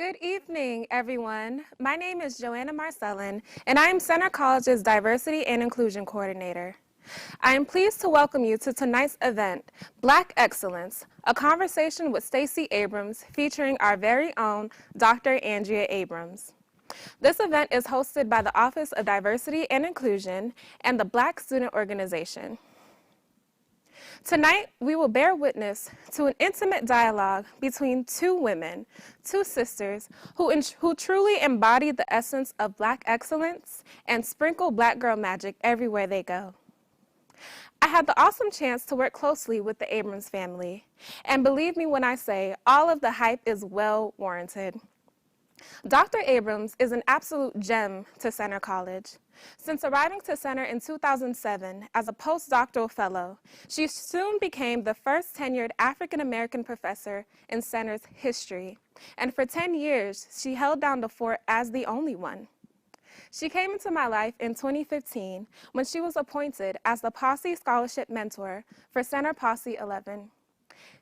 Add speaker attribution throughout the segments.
Speaker 1: Good evening, everyone. My name is Joanna Marcellin, and I am Center College's Diversity and Inclusion Coordinator. I am pleased to welcome you to tonight's event, Black Excellence, a conversation with Stacey Abrams featuring our very own Dr. Andrea Abrams. This event is hosted by the Office of Diversity and Inclusion and the Black Student Organization. Tonight, we will bear witness to an intimate dialogue between two women, two sisters, who truly embody the essence of Black excellence and sprinkle Black girl magic everywhere they go. I had the awesome chance to work closely with the Abrams family, and believe me when I say all of the hype is well warranted. Dr. Abrams is an absolute gem to Center College. Since arriving to Center in 2007 as a postdoctoral fellow, she soon became the first tenured African-American professor in Center's history, and for 10 years, she held down the fort as the only one. She came into my life in 2015 when she was appointed as the Posse Scholarship Mentor for Center Posse 11.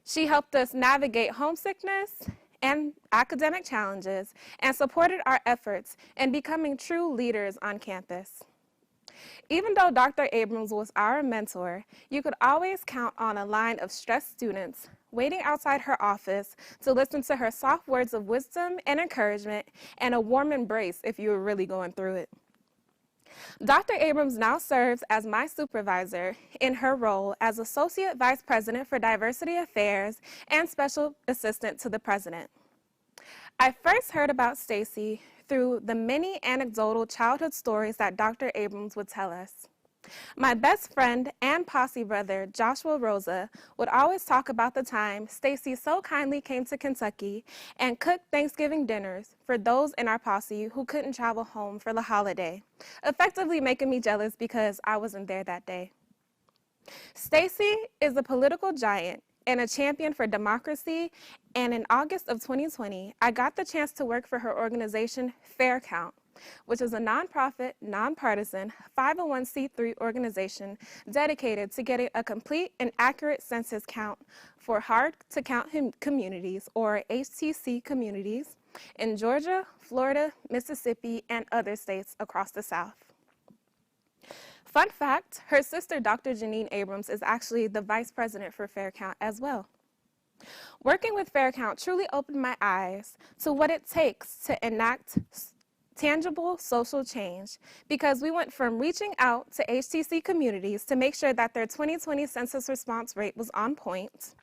Speaker 1: She helped us navigate homesickness and academic challenges and supported our efforts in becoming true leaders on campus. Even though Dr. Abrams was our mentor, you could always count on a line of stressed students waiting outside her office to listen to her soft words of wisdom and encouragement and a warm embrace if you were really going through it. Dr. Abrams now serves as my supervisor in her role as Associate Vice President for Diversity Affairs and Special Assistant to the President. I first heard about Stacey through the many anecdotal childhood stories that Dr. Abrams would tell us. My best friend and posse brother, Joshua Rosa, would always talk about the time Stacey so kindly came to Kentucky and cooked Thanksgiving dinners for those in our posse who couldn't travel home for the holiday, effectively making me jealous because I wasn't there that day. Stacey is a political giant and a champion for democracy, and in August of 2020, I got the chance to work for her organization, Fair Count, which is a nonprofit, nonpartisan, 501c3 organization dedicated to getting a complete and accurate census count for hard-to-count communities, or HTC communities, in Georgia, Florida, Mississippi, and other states across the South. Fun fact, her sister, Dr. Janine Abrams, is actually the vice president for Fair Count as well. Working with Fair Count truly opened my eyes to what it takes to enact tangible social change, because we went from reaching out to HTC communities to make sure that their 2020 census response rate was on point,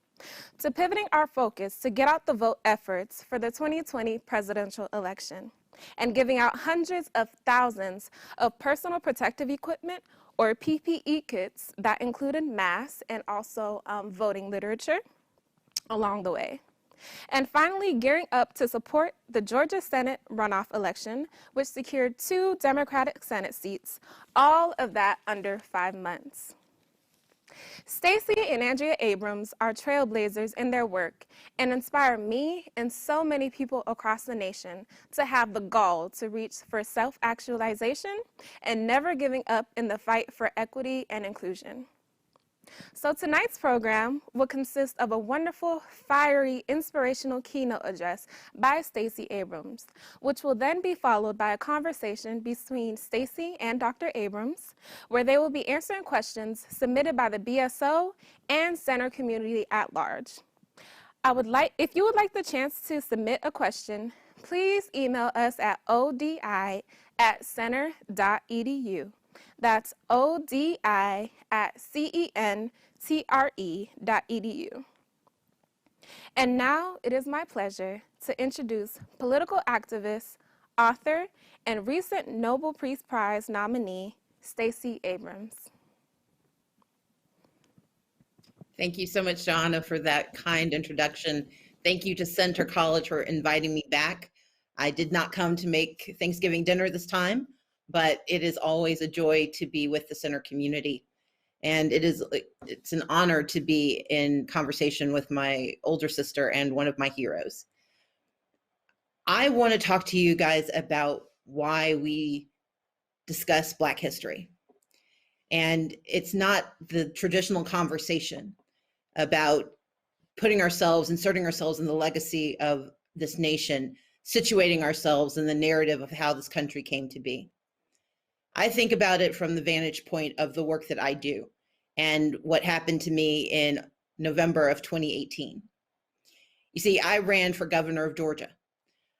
Speaker 1: to pivoting our focus to get out the vote efforts for the 2020 presidential election, and giving out hundreds of thousands of personal protective equipment, or PPE kits, that included masks and also voting literature along the way. And finally, gearing up to support the Georgia Senate runoff election, which secured 2 Democratic Senate seats, all of that under 5 months. Stacey and Andrea Abrams are trailblazers in their work and inspire me and so many people across the nation to have the gall to reach for self-actualization and never giving up in the fight for equity and inclusion. So tonight's program will consist of a wonderful, fiery, inspirational keynote address by Stacey Abrams, which will then be followed by a conversation between Stacey and Dr. Abrams, where they will be answering questions submitted by the BSO and Center community at large. If you would like the chance to submit a question, please email us at odi@center.edu. That's odi@centre.edu. And now it is my pleasure to introduce political activist, author, and recent Nobel Peace Prize nominee, Stacey Abrams.
Speaker 2: Thank you so much, Joanna, for that kind introduction. Thank you to Center College for inviting me back. I did not come to make Thanksgiving dinner this time, but it is always a joy to be with the Center community. And it's an honor to be in conversation with my older sister and one of my heroes. I want to talk to you guys about why we discuss Black history. And it's not the traditional conversation about inserting ourselves in the legacy of this nation situating ourselves in the narrative of how this country came to be. I think about it from the vantage point of the work that I do and what happened to me in November of 2018. You see, I ran for governor of Georgia.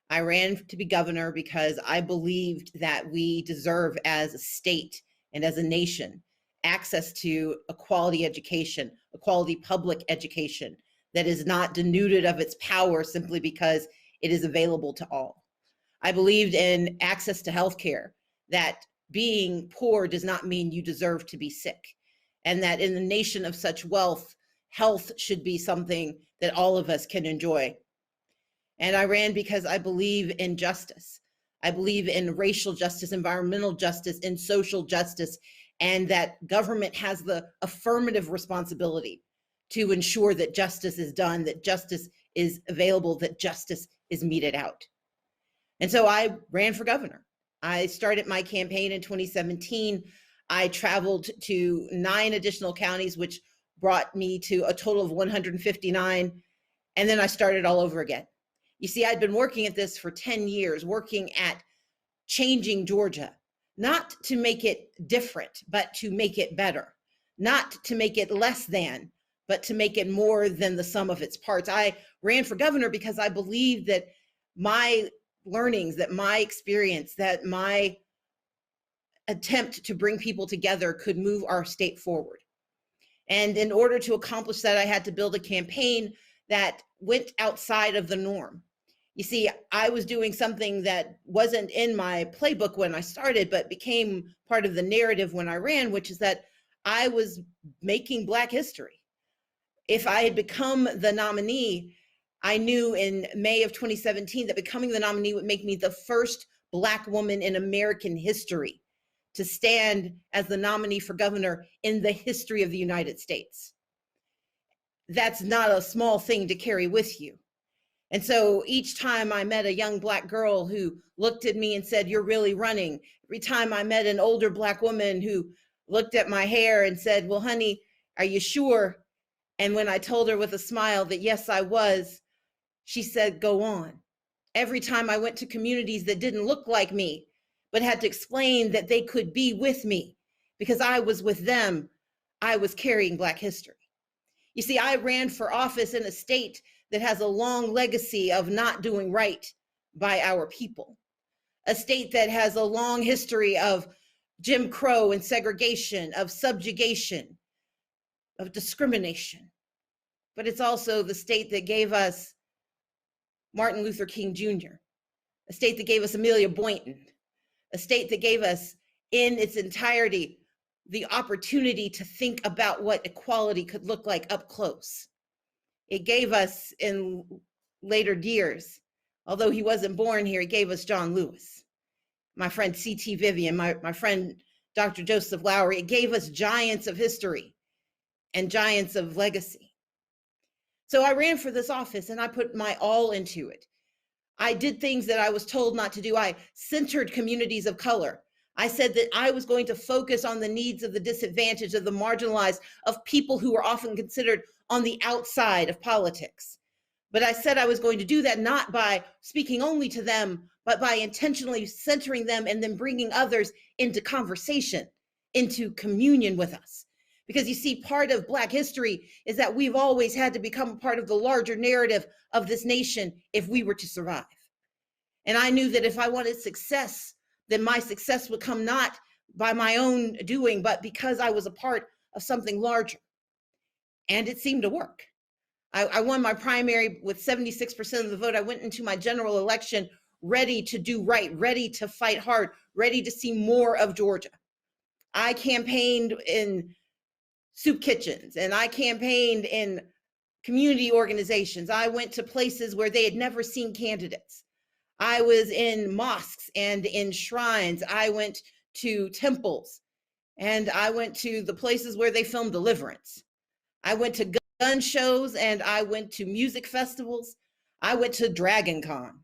Speaker 2: I ran to be governor because I believed that we deserve, as a state and as a nation, access to a quality education, a quality public education that is not denuded of its power simply because it is available to all. I believed in access to healthcare, that being poor does not mean you deserve to be sick, and that in a nation of such wealth, health should be something that all of us can enjoy. And I ran because I believe in justice. I believe in racial justice, environmental justice, and social justice, and that government has the affirmative responsibility to ensure that justice is done, that justice is available, that justice is meted out. And so I ran for governor. I started my campaign in 2017. I traveled to 9 additional counties, which brought me to a total of 159. And then I started all over again. You see, I'd been working at this for 10 years, working at changing Georgia, not to make it different, but to make it better, not to make it less than, but to make it more than the sum of its parts. I ran for governor because I believed that my learnings, that my experience, that my attempt to bring people together could move our state forward. And in order to accomplish that, I had to build a campaign that went outside of the norm. You see, I was doing something that wasn't in my playbook when I started, but became part of the narrative when I ran, which is that I was making Black history. If I had become the nominee, I knew in May of 2017 that becoming the nominee would make me the first Black woman in American history to stand as the nominee for governor in the history of the United States. That's not a small thing to carry with you. And so each time I met a young Black girl who looked at me and said, "You're really running," every time I met an older Black woman who looked at my hair and said, "Well, honey, are you sure?" And when I told her with a smile that yes, I was, she said, "Go on." Every time I went to communities that didn't look like me, but had to explain that they could be with me because I was with them, I was carrying Black history. You see, I ran for office in a state that has a long legacy of not doing right by our people, a state that has a long history of Jim Crow and segregation, of subjugation, of discrimination. But it's also the state that gave us Martin Luther King Jr., a state that gave us Amelia Boynton, a state that gave us in its entirety the opportunity to think about what equality could look like up close. It gave us in later years, although he wasn't born here, it gave us John Lewis, my friend C.T. Vivian, my friend Dr. Joseph Lowery. It gave us giants of history and giants of legacy. So I ran for this office and I put my all into it. I did things that I was told not to do. I centered communities of color. I said that I was going to focus on the needs of the disadvantaged, of the marginalized, of people who were often considered on the outside of politics. But I said I was going to do that not by speaking only to them, but by intentionally centering them and then bringing others into conversation, into communion with us. Because you see, part of Black history is that we've always had to become a part of the larger narrative of this nation if we were to survive. And I knew that if I wanted success, then my success would come not by my own doing, but because I was a part of something larger. And it seemed to work. I won my primary with 76% of the vote. I went into my general election ready to do right, ready to fight hard, ready to see more of Georgia. I campaigned in soup kitchens and I campaigned in community organizations. I went to places where they had never seen candidates. I was in mosques and in shrines. I went to temples and I went to the places where they filmed Deliverance. I went to gun shows and I went to music festivals. I went to Dragon Con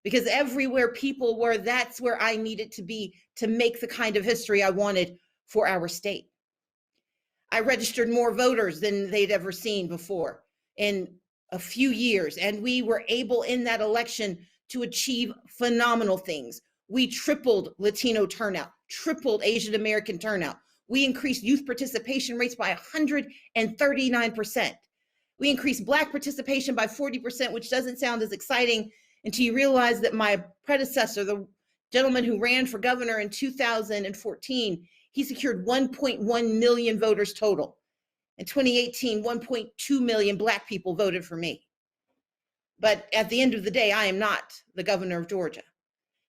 Speaker 2: because everywhere people were, that's where I needed to be to make the kind of history I wanted for our state. I registered more voters than they'd ever seen before in a few years. And we were able in that election to achieve phenomenal things. We tripled Latino turnout, tripled Asian American turnout. We increased youth participation rates by 139%. We increased Black participation by 40%, which doesn't sound as exciting until you realize that my predecessor, the gentleman who ran for governor in 2014, he secured 1.1 million voters total. In 2018, 1.2 million Black people voted for me. But at the end of the day, I am not the governor of Georgia.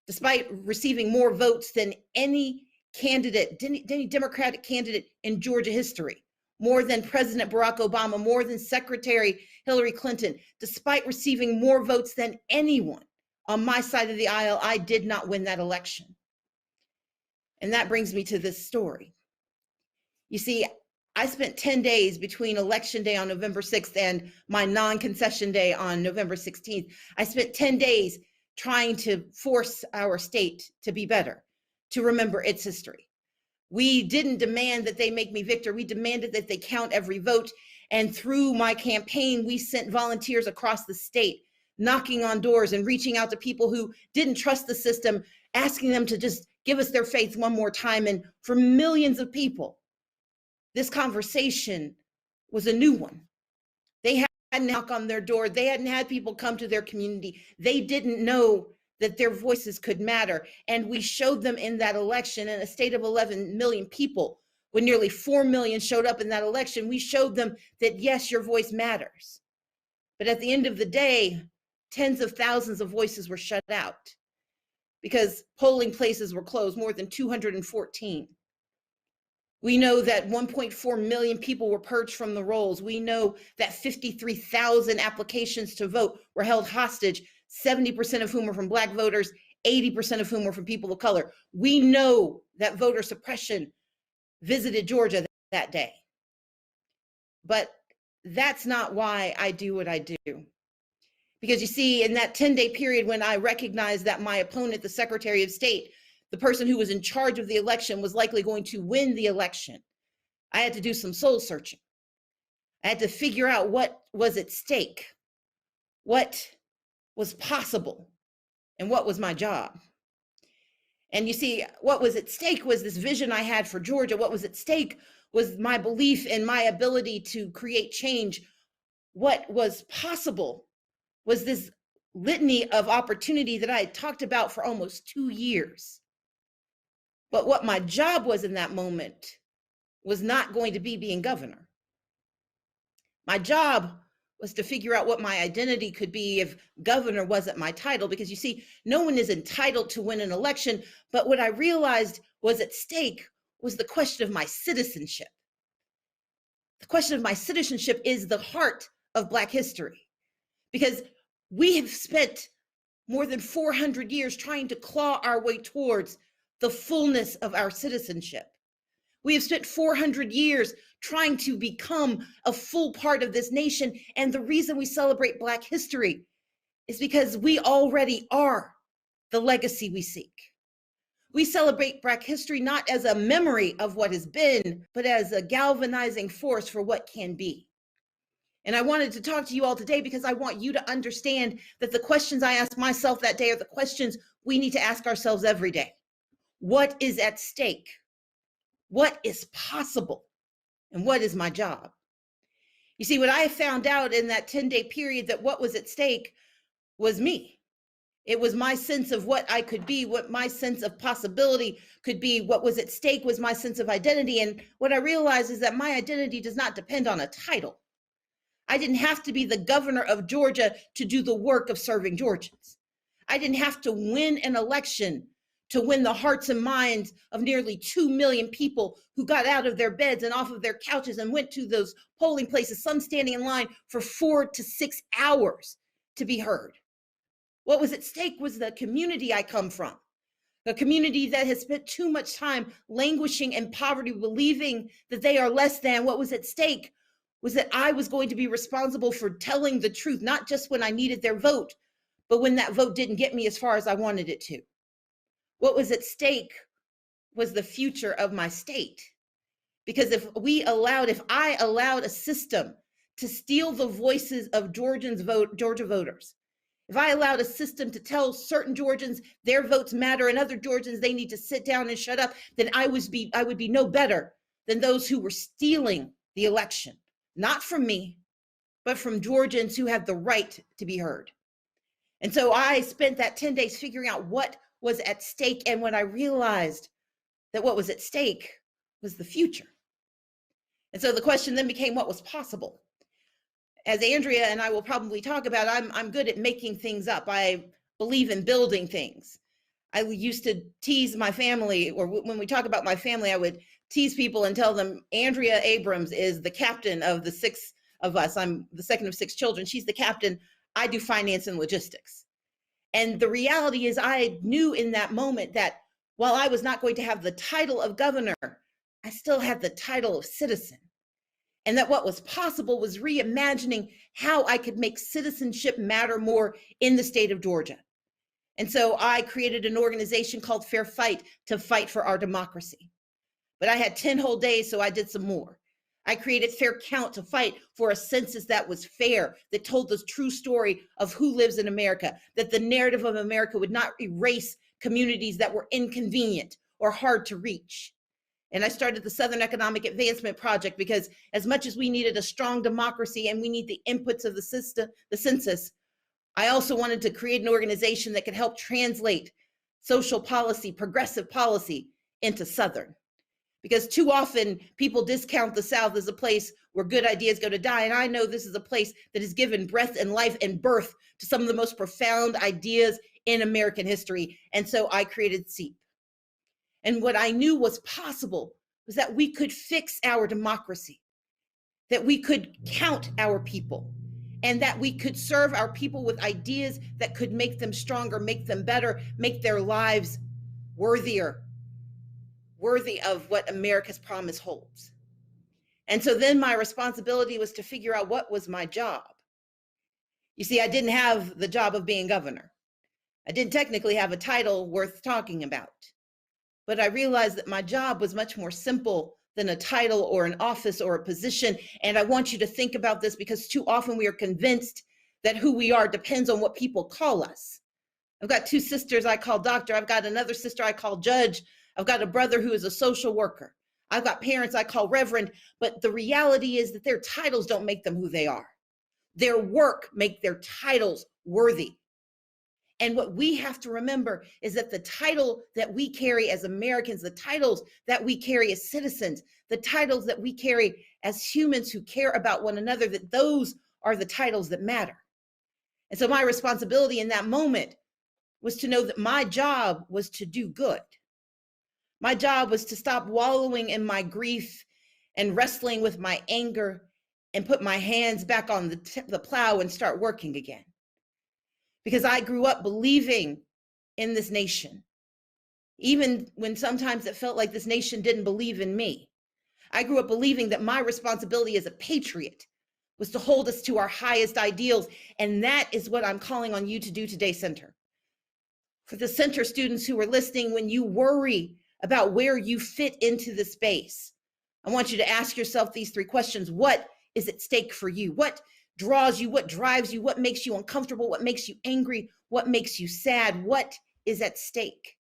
Speaker 2: Despite receiving more votes than any candidate, any Democratic candidate in Georgia history, more than President Barack Obama, more than Secretary Hillary Clinton, despite receiving more votes than anyone on my side of the aisle, I did not win that election. And that brings me to this story. You see, I spent 10 days between Election Day on November 6th and my non-concession day on November 16th. I spent 10 days trying to force our state to be better, to remember its history. We didn't demand that they make me victor. We demanded that they count every vote. And through my campaign, we sent volunteers across the state, knocking on doors and reaching out to people who didn't trust the system, asking them to just give us their faith one more time. And for millions of people, this conversation was a new one. They hadn't knocked on their door. They hadn't had people come to their community. They didn't know that their voices could matter. And we showed them in that election, in a state of 11 million people, when nearly 4 million showed up in that election, we showed them that, yes, your voice matters. But at the end of the day, tens of thousands of voices were shut out because polling places were closed, more than 214. We know that 1.4 million people were purged from the rolls. We know that 53,000 applications to vote were held hostage, 70% of whom were from Black voters, 80% of whom were from people of color. We know that voter suppression visited Georgia that day. But that's not why I do what I do. Because you see, in that 10-day period when I recognized that my opponent, the Secretary of State, the person who was in charge of the election, was likely going to win the election, I had to do some soul searching. I had to figure out what was at stake, what was possible, and what was my job. And you see, what was at stake was this vision I had for Georgia. What was at stake was my belief in my ability to create change. What was possible was this litany of opportunity that I had talked about for almost 2 years. But what my job was in that moment was not going to be being governor. My job was to figure out what my identity could be if governor wasn't my title, because you see, no one is entitled to win an election. But what I realized was at stake was the question of my citizenship. The question of my citizenship is the heart of Black history, because we have spent more than 400 years trying to claw our way towards the fullness of our citizenship. We have spent 400 years trying to become a full part of this nation. And the reason we celebrate Black history is because we already are the legacy we seek. We celebrate Black history not as a memory of what has been, but as a galvanizing force for what can be. And I wanted to talk to you all today because I want you to understand that the questions I asked myself that day are the questions we need to ask ourselves every day. What is at stake? What is possible? And what is my job? You see, what I found out in that 10-day period, that what was at stake was me. It was my sense of what I could be, what my sense of possibility could be. What was at stake was my sense of identity. And what I realized is that my identity does not depend on a title. I didn't have to be the governor of Georgia to do the work of serving Georgians. I didn't have to win an election to win the hearts and minds of nearly 2 million people who got out of their beds and off of their couches and went to those polling places, some standing in line for 4 to 6 hours to be heard. What was at stake was the community I come from, a community that has spent too much time languishing in poverty, believing that they are less than. What was at stake was that I was going to be responsible for telling the truth, not just when I needed their vote, but when that vote didn't get me as far as I wanted it to. What was at stake was the future of my state. Because if I allowed a system to steal the voices of Georgia voters, if I allowed a system to tell certain Georgians their votes matter and other Georgians they need to sit down and shut up, then I would be no better than those who were stealing the election, not from me, but from Georgians who have the right to be heard. And so I spent that 10 days figuring out what was at stake. And when I realized that what was at stake was the future. And so the question then became what was possible. As Andrea and I will probably talk about, I'm good at making things up. I believe in building things. I used to tease my family, or when we talk about my family, I would tease people and tell them Andrea Abrams is the captain of the 6 of us. I'm the second of 6 children. She's the captain. I do finance and logistics. And the reality is I knew in that moment that while I was not going to have the title of governor, I still had the title of citizen. And that what was possible was reimagining how I could make citizenship matter more in the state of Georgia. And so I created an organization called Fair Fight to fight for our democracy. But I had 10 whole days, so I did some more. I created Fair Count to fight for a census that was fair, that told the true story of who lives in America, that the narrative of America would not erase communities that were inconvenient or hard to reach. And I started the Southern Economic Advancement Project because as much as we needed a strong democracy and we need the inputs of the system, the census, I also wanted to create an organization that could help translate social policy, progressive policy into Southern. Because too often people discount the South as a place where good ideas go to die. And I know this is a place that has given breath and life and birth to some of the most profound ideas in American history. And so I created SEEP. And what I knew was possible was that we could fix our democracy, that we could count our people, and that we could serve our people with ideas that could make them stronger, make them better, make their lives worthy of what America's promise holds. And so then my responsibility was to figure out what was my job. You see, I didn't have the job of being governor. I didn't technically have a title worth talking about. But I realized that my job was much more simple than a title or an office or a position. And I want you to think about this because too often we are convinced that who we are depends on what people call us. I've got 2 sisters I call doctor. I've got another sister I call judge. I've got a brother who is a social worker. I've got parents I call reverend. But the reality is that their titles don't make them who they are. Their work make their titles worthy. And what we have to remember is that the title that we carry as Americans, the titles that we carry as citizens, the titles that we carry as humans who care about one another, that those are the titles that matter. And so my responsibility in that moment was to know that my job was to do good. My job was to stop wallowing in my grief and wrestling with my anger and put my hands back on the plow and start working again. Because I grew up believing in this nation, even when sometimes it felt like this nation didn't believe in me. I grew up believing that my responsibility as a patriot was to hold us to our highest ideals. And that is what I'm calling on you to do today, Center. For the Center students who are listening, when you worry about where you fit into the space, I want you to ask yourself these 3 questions. What is at stake for you? What draws you? What drives you? What makes you uncomfortable? What makes you angry? What makes you sad? What is at stake?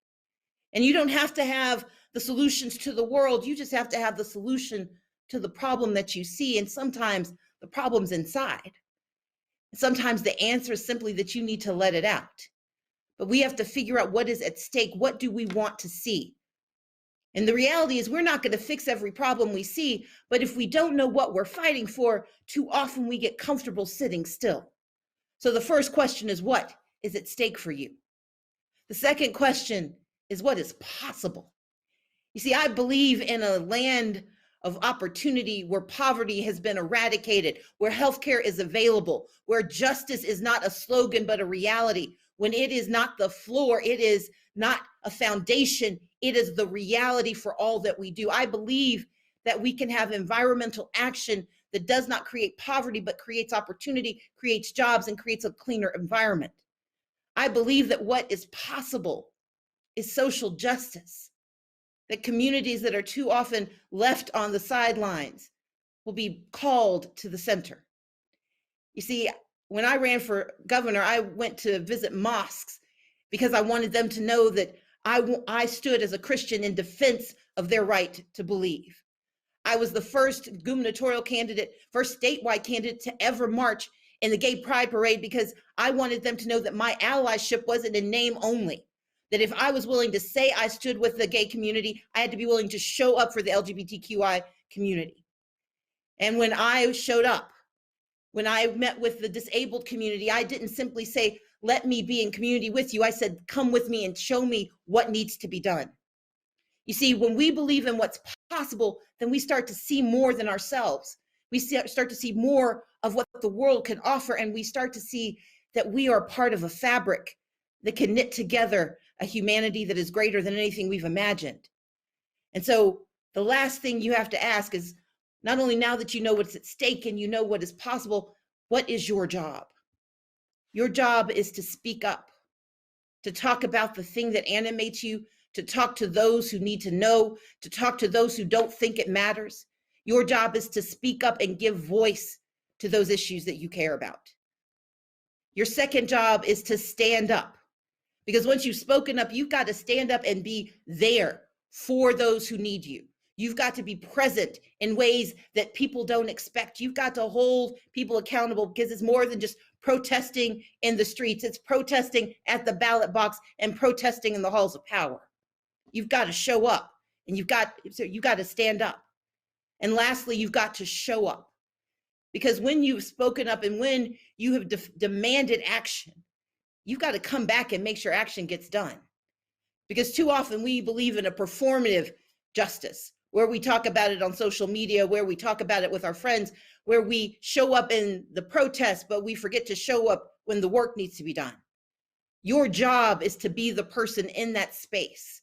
Speaker 2: And you don't have to have the solutions to the world. You just have to have the solution to the problem that you see. And sometimes the problem's inside. Sometimes the answer is simply that you need to let it out. But we have to figure out what is at stake. What do we want to see? And the reality is we're not going to fix every problem we see, but if we don't know what we're fighting for, too often we get comfortable sitting still. So the first question is, what is at stake for you? The second question is, what is possible? You see, I believe in a land of opportunity where poverty has been eradicated, where healthcare is available, where justice is not a slogan, but a reality. When it is not the floor, it is not a foundation, it is the reality for all that we do. I believe that we can have environmental action that does not create poverty, but creates opportunity, creates jobs, and creates a cleaner environment. I believe that what is possible is social justice, that communities that are too often left on the sidelines will be called to the center. You see, when I ran for governor, I went to visit mosques because I wanted them to know that I stood as a Christian in defense of their right to believe. I was the first gubernatorial candidate, first statewide candidate to ever march in the Gay Pride Parade because I wanted them to know that my allyship wasn't in name only. That if I was willing to say I stood with the gay community, I had to be willing to show up for the LGBTQI community. And when I showed up, when I met with the disabled community, I didn't simply say, let me be in community with you. I said, come with me and show me what needs to be done. You see, when we believe in what's possible, then we start to see more than ourselves. We start to see more of what the world can offer, and we start to see that we are part of a fabric that can knit together a humanity that is greater than anything we've imagined. And so the last thing you have to ask is, not only now that you know what's at stake and you know what is possible, what is your job? Your job is to speak up, to talk about the thing that animates you, to talk to those who need to know, to talk to those who don't think it matters. Your job is to speak up and give voice to those issues that you care about. Your second job is to stand up, because once you've spoken up, you've got to stand up and be there for those who need you. You've got to be present in ways that people don't expect. You've got to hold people accountable, because it's more than just protesting in the streets. It's protesting at the ballot box and protesting in the halls of power. You've got to show up, and you've got to stand up. And lastly, you've got to show up, because when you've spoken up and when you have demanded action, you've got to come back and make sure action gets done. Because too often we believe in a performative justice, where we talk about it on social media, where we talk about it with our friends, where we show up in the protest, but we forget to show up when the work needs to be done. Your job is to be the person in that space,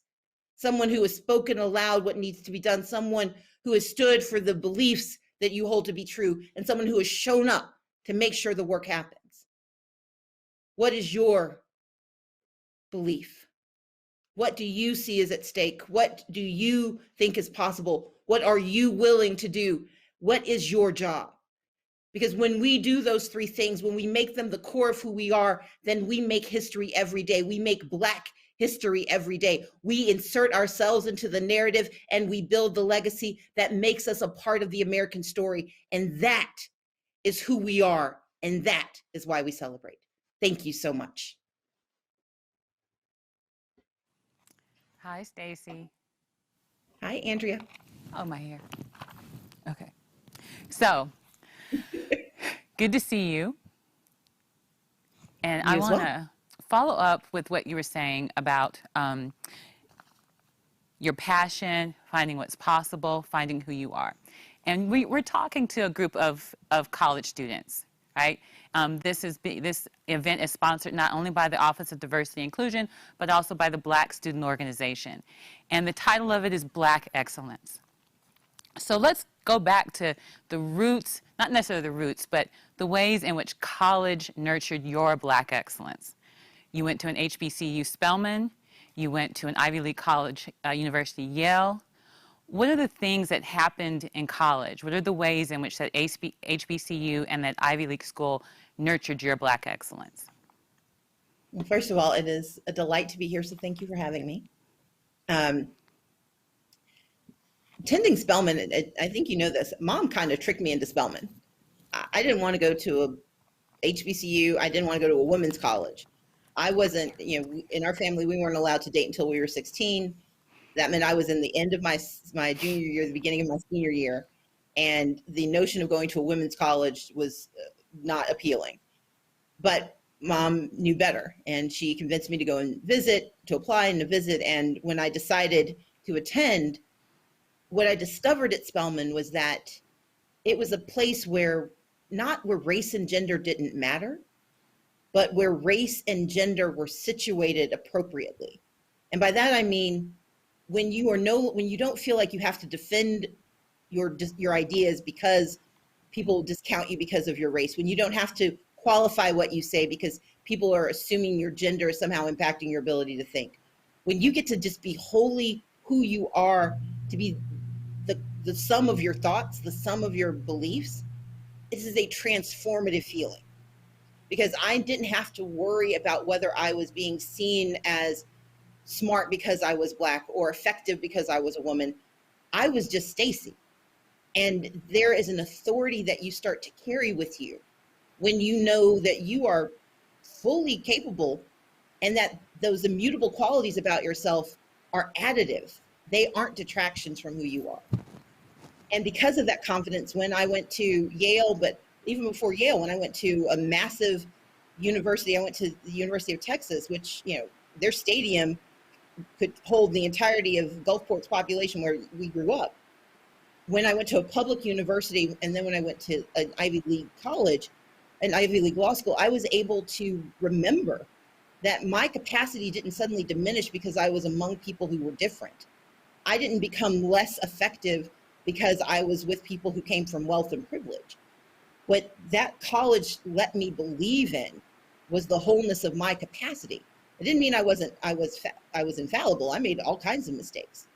Speaker 2: someone who has spoken aloud what needs to be done, someone who has stood for the beliefs that you hold to be true, and someone who has shown up to make sure the work happens. What is your belief? What do you see is at stake? What do you think is possible? What are you willing to do? What is your job? Because when we do those three things, when we make them the core of who we are, then we make history every day. We make Black history every day. We insert ourselves into the narrative, and we build the legacy that makes us a part of the American story. And that is who we are. And that is why we celebrate. Thank you so much.
Speaker 3: Hi, Stacey.
Speaker 2: Hi, Andrea.
Speaker 3: Oh, my hair. Okay. So, good to see you. And I want to follow up with what you were saying about your passion, finding what's possible, finding who you are. And we're talking to a group of college students, right? This event is sponsored not only by the Office of Diversity and Inclusion, but also by the Black Student Organization. And the title of it is Black Excellence. So let's go back to the roots, not necessarily the roots, but the ways in which college nurtured your Black excellence. You went to an HBCU Spelman. You went to an Ivy League college, University Yale. What are the things that happened in college? What are the ways in which that HBCU and that Ivy League school nurtured your Black excellence?
Speaker 2: Well, first of all, it is a delight to be here, so thank you for having me. Attending Spelman, I think you know this, Mom kind of tricked me into Spelman. I didn't want to go to a HBCU. I didn't want to go to a women's college. I wasn't, in our family, we weren't allowed to date until we were 16. That meant I was in the end of my junior year, the beginning of my senior year. And the notion of going to a women's college was not appealing. But Mom knew better, and she convinced me to go and visit, to apply and to visit. And when I decided to attend, what I discovered at Spelman was that it was a place where not where race and gender didn't matter, but where race and gender were situated appropriately. And by that I mean, when you don't feel like you have to defend your ideas because people discount you because of your race, when you don't have to qualify what you say because people are assuming your gender is somehow impacting your ability to think, when you get to just be wholly who you are, to be the sum of your thoughts, the sum of your beliefs, this is a transformative feeling. because I didn't have to worry about whether I was being seen as smart because I was Black or effective because I was a woman. I was just Stacey. And there is an authority that you start to carry with you when you know that you are fully capable and that those immutable qualities about yourself are additive. They aren't detractions from who you are. And because of that confidence, when I went to Yale, but even before Yale, when I went to a massive university, I went to the University of Texas, which, you know, their stadium could hold the entirety of Gulfport's population where we grew up. When I went to a public university, and then when I went to an Ivy League college, an Ivy League law school, I was able to remember that my capacity didn't suddenly diminish because I was among people who were different. I didn't become less effective because I was with people who came from wealth and privilege. What that college let me believe in was the wholeness of my capacity. It didn't mean I was infallible. I made all kinds of mistakes,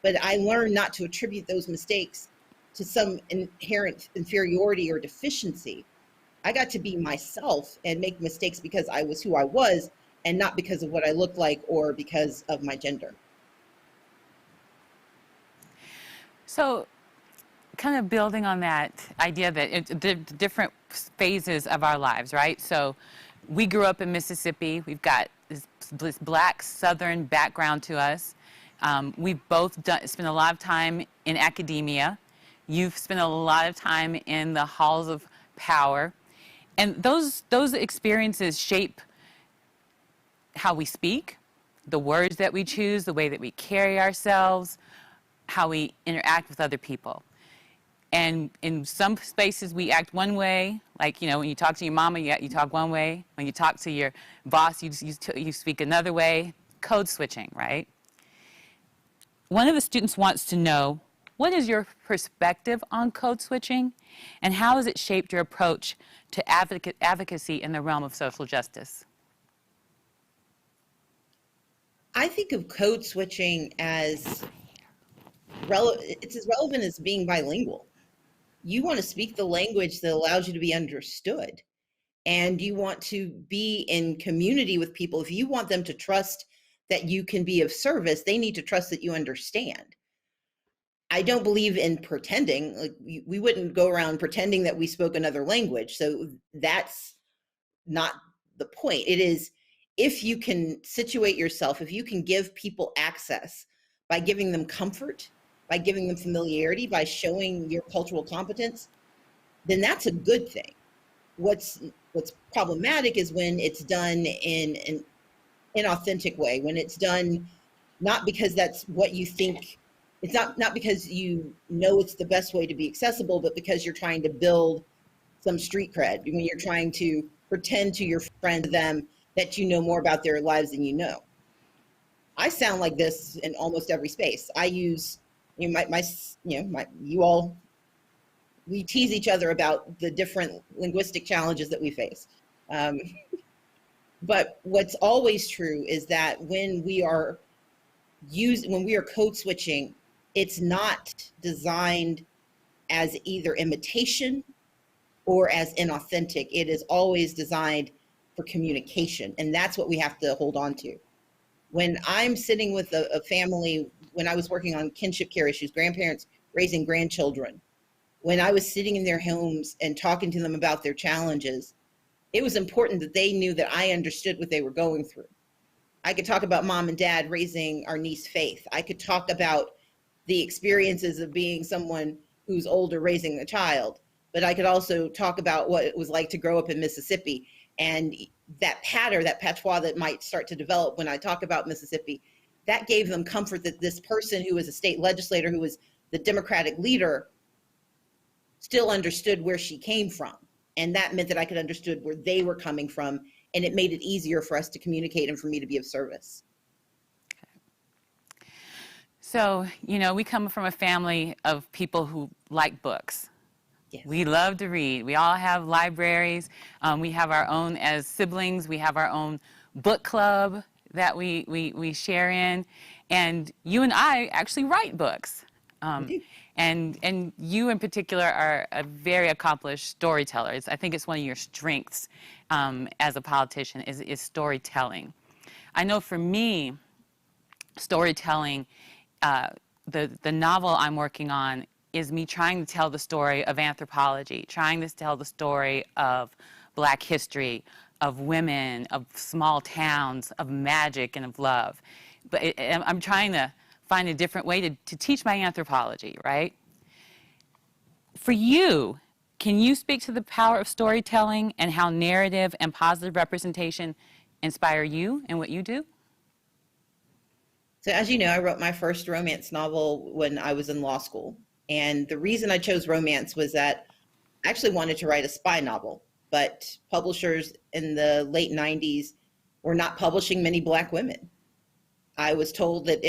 Speaker 2: but I learned not to attribute those mistakes to some inherent inferiority or deficiency. I got to be myself and make mistakes because I was who I was and not because of what I looked like or because of my gender.
Speaker 3: So kind of building on that idea that the different phases of our lives, right? So we grew up in Mississippi. We've got this Black Southern background to us. We've both spent a lot of time in academia. You've spent a lot of time in the halls of power. And those experiences shape how we speak, the words that we choose, the way that we carry ourselves, how we interact with other people. And in some spaces we act one way, like, you know, when you talk to your mama, you talk one way. When you talk to your boss, you speak another way. Code switching, right? One of the students wants to know, what is your perspective on code switching, and how has it shaped your approach to advocacy in the realm of social justice?
Speaker 2: I think of code switching as it's as relevant as being bilingual. You want to speak the language that allows you to be understood, and you want to be in community with people. If you want them to trust that you can be of service, they need to trust that you understand. I don't believe in pretending. Like, we wouldn't go around pretending that we spoke another language. So that's not the point. It is, if you can situate yourself, if you can give people access by giving them comfort, by giving them familiarity, by showing your cultural competence, then that's a good thing. What's problematic is when it's done in an inauthentic way, when it's done not because that's what you think. It's not because you know it's the best way to be accessible, but because you're trying to build some street cred, when you're trying to pretend to your friends, them, that you know more about their lives than you know. I sound like this in almost every space. I use, you know, we tease each other about the different linguistic challenges that we face. But what's always true is that when we are code switching, it's not designed as either imitation or as inauthentic. It is always designed for communication, and that's what we have to hold on to. When I'm sitting with a family, when I was working on kinship care issues, grandparents raising grandchildren, when I was sitting in their homes and talking to them about their challenges, it was important that they knew that I understood what they were going through. I could talk about mom and dad raising our niece Faith. I could talk about the experiences of being someone who's older raising a child, but I could also talk about what it was like to grow up in Mississippi, and that patter, that patois that might start to develop when I talk about Mississippi, that gave them comfort that this person who was a state legislator, who was the Democratic leader, still understood where she came from. And that meant that I could understood where they were coming from, and it made it easier for us to communicate and for me to be of service.
Speaker 3: So, you know, we come from a family of people who like books.
Speaker 2: Yes.
Speaker 3: We love to read. We all have libraries. We have our own, as siblings, we have our own book club that we share in. And you and I actually write books.
Speaker 2: I do.
Speaker 3: And you in particular are a very accomplished storyteller. I think it's one of your strengths as a politician is storytelling. I know for me, storytelling, the novel I'm working on is me trying to tell the story of anthropology, trying to tell the story of Black history, of women, of small towns, of magic and of love. But I'm trying to find a different way to teach my anthropology, right? For you, can you speak to the power of storytelling and how narrative and positive representation inspire you in what you do?
Speaker 2: So as you know, I wrote my first romance novel when I was in law school. And the reason I chose romance was that I actually wanted to write a spy novel, but publishers in the late 90s were not publishing many Black women. I was told that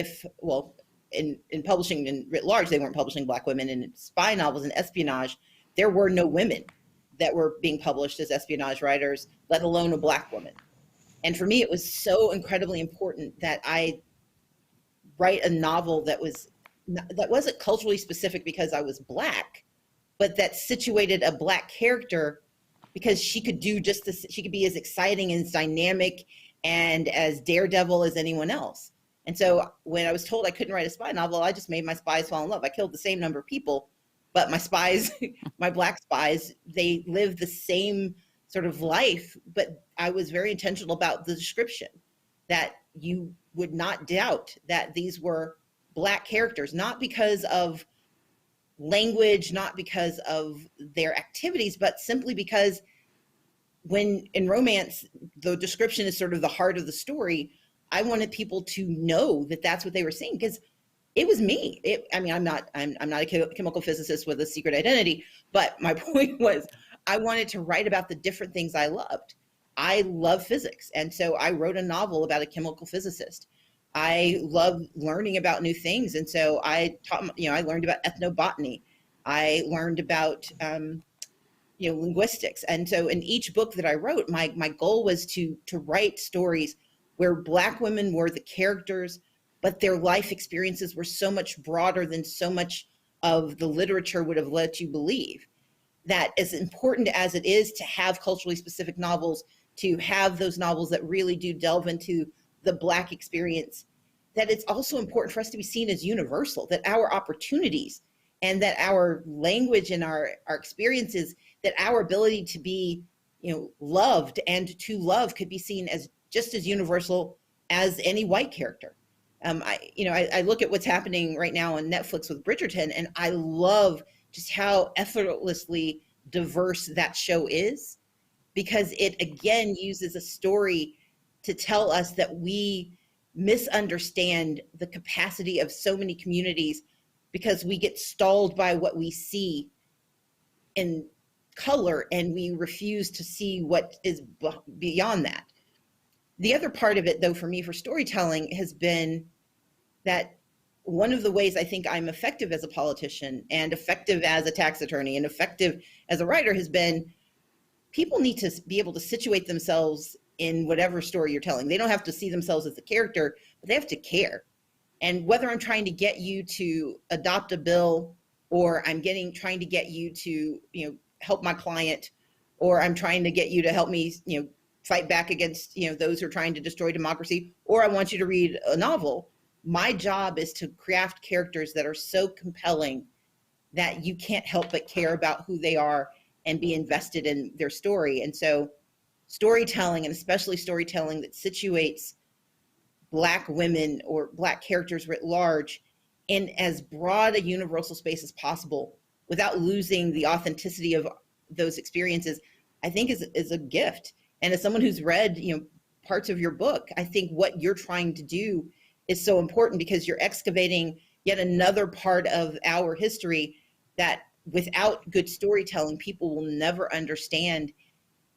Speaker 2: in publishing in writ large, they weren't publishing Black women. In spy novels and espionage, there were no women that were being published as espionage writers, let alone a Black woman. And for me, it was so incredibly important that I write a novel that wasn't culturally specific because I was Black, but that situated a Black character because she could do just this. She could be as exciting and as dynamic and as daredevil as anyone else. And so when I was told I couldn't write a spy novel, I just made my spies fall in love. I killed the same number of people, but my spies, my Black spies, they lived the same sort of life, but I was very intentional about the description, that you would not doubt that these were Black characters, not because of language, not because of their activities, but simply because when in romance, the description is sort of the heart of the story. I wanted people to know that that's what they were seeing, because it was me. I'm not a chemical physicist with a secret identity, but my point was I wanted to write about the different things I loved. I love physics, and so I wrote a novel about a chemical physicist. I love learning about new things, and so I learned about ethnobotany. I learned about linguistics, and so in each book that I wrote, my goal was to write stories where Black women were the characters, but their life experiences were so much broader than so much of the literature would have led you believe. That as important as it is to have culturally specific novels, to have those novels that really do delve into the Black experience, that it's also important for us to be seen as universal, that our opportunities and that our language and our experiences, that our ability to be, loved and to love could be seen as just as universal as any white character. I look at what's happening right now on Netflix with Bridgerton, and I love just how effortlessly diverse that show is, because it again uses a story to tell us that we misunderstand the capacity of so many communities because we get stalled by what we see in color and we refuse to see what is beyond that. The other part of it, though, for me, for storytelling has been that one of the ways I think I'm effective as a politician and effective as a tax attorney and effective as a writer has been people need to be able to situate themselves in whatever story you're telling. They don't have to see themselves as a character, but they have to care. And whether I'm trying to get you to adopt a bill, or I'm trying to get you to, help my client, or I'm trying to get you to help me, fight back against, those who are trying to destroy democracy, or I want you to read a novel, my job is to craft characters that are so compelling that you can't help but care about who they are and be invested in their story. And so storytelling, and especially storytelling that situates Black women or Black characters writ large in as broad a universal space as possible without losing the authenticity of those experiences, I think is a gift. And as someone who's read, parts of your book, I think what you're trying to do is so important, because you're excavating yet another part of our history that without good storytelling, people will never understand.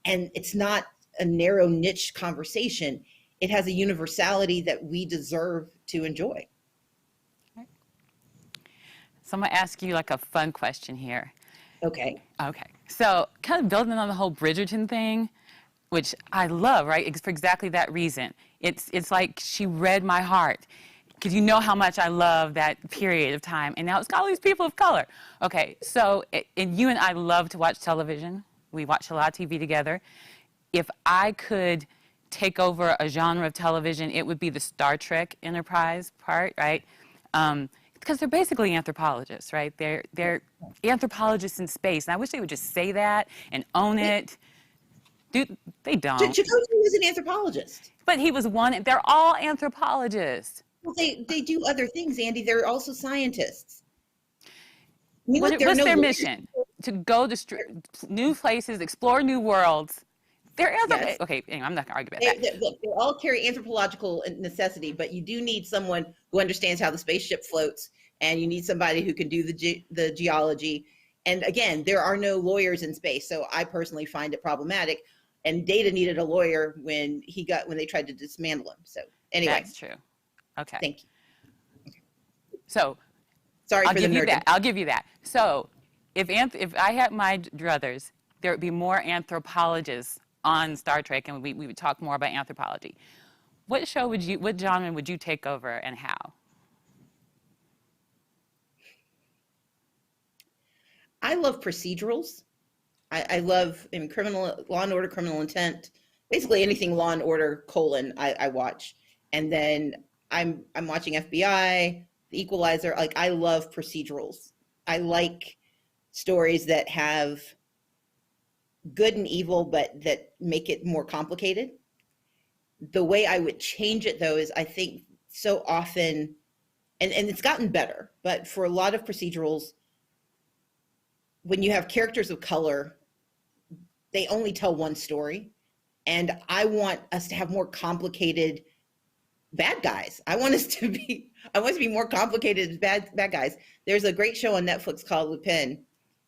Speaker 2: And it's not a narrow niche conversation. It has a universality that we deserve to enjoy.
Speaker 3: So I'm going to ask you like a fun question here.
Speaker 2: Okay.
Speaker 3: Okay. So kind of building on the whole Bridgerton thing, which I love, right? For exactly that reason. It's like she read my heart. because you know how much I love that period of time. And now it's got all these people of color. Okay, so and you and I love to watch television. We watch a lot of TV together. If I could take over a genre of television, it would be the Star Trek Enterprise part, right? Because they're basically anthropologists, right? They're anthropologists in space. And I wish they would just say that and own it. Dude, they don't.
Speaker 2: Chakotay was an anthropologist.
Speaker 3: But he was one. They're all anthropologists.
Speaker 2: Well, they do other things, Andy. They're also scientists. I mean, look,
Speaker 3: What's their mission? To go to new places, explore new worlds. They're
Speaker 2: Yes.
Speaker 3: okay. Anyway, I'm not going to argue about that.
Speaker 2: They all carry anthropological necessity, but you do need someone who understands how the spaceship floats, and you need somebody who can do the geology. And again, there are no lawyers in space, so I personally find it problematic. And Data needed a lawyer when they tried to dismantle him. So anyway,
Speaker 3: That's true. Okay.
Speaker 2: Thank you.
Speaker 3: So
Speaker 2: Sorry
Speaker 3: I'll
Speaker 2: for the
Speaker 3: give you
Speaker 2: nerding.
Speaker 3: that. I'll give you that. So if I had my druthers, there would be more anthropologists on Star Trek, and we would talk more about anthropology. What genre would you take over, and how?
Speaker 2: I love procedurals. I love Law and Order, Criminal Intent, basically anything Law and Order : I watch. And then I'm watching FBI, The Equalizer. Like, I love procedurals. I like stories that have good and evil, but that make it more complicated. The way I would change it, though, is I think so often, and it's gotten better, but for a lot of procedurals, when you have characters of color, they only tell one story. And I want us to have more complicated bad guys. I want us to be more complicated as bad guys. There's a great show on Netflix called Lupin,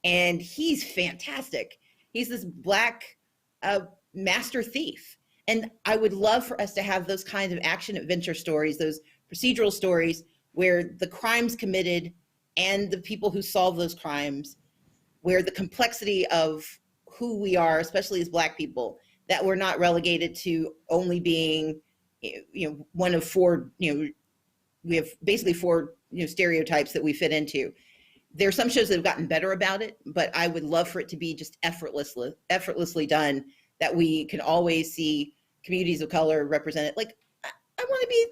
Speaker 2: and he's fantastic. He's this black master thief. And I would love for us to have those kinds of action adventure stories, those procedural stories where the crimes committed and the people who solve those crimes, where the complexity of who we are, especially as Black people, that we're not relegated to only being, one of four, we have basically four, stereotypes that we fit into. There are some shows that have gotten better about it, but I would love for it to be just effortlessly done, that we can always see communities of color represented. Like, I want to be,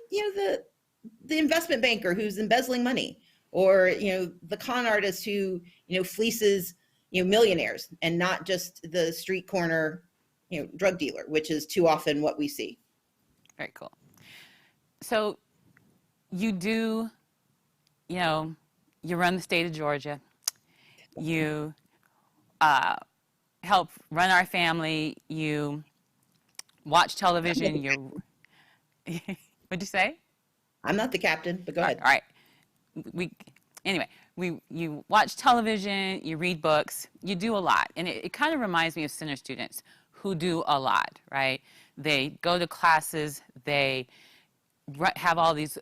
Speaker 2: the investment banker who's embezzling money, or, the con artist who, fleeces, millionaires, and not just the street corner, drug dealer, which is too often what we see.
Speaker 3: Very cool. So you do, you run the state of Georgia. You help run our family. You watch television. What'd you say?
Speaker 2: I'm not the captain, but go ahead.
Speaker 3: All right. You watch television, you read books, you do a lot. And it kind of reminds me of center students who do a lot, right? They go to classes, they have all these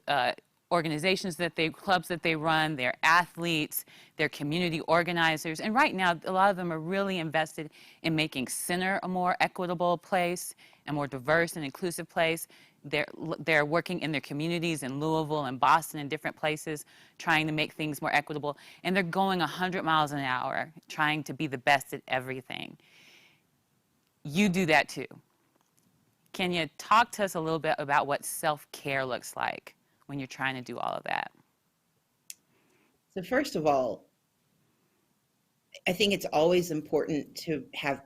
Speaker 3: organizations clubs that they run, they're athletes, they're community organizers. And right now, a lot of them are really invested in making center a more equitable place, a more diverse and inclusive place. They're working in their communities in Louisville and Boston and different places, trying to make things more equitable. And they're going 100 miles an hour, trying to be the best at everything. You do that too. Can you talk to us a little bit about what self-care looks like when you're trying to do all of that?
Speaker 2: So first of all, I think it's always important to have,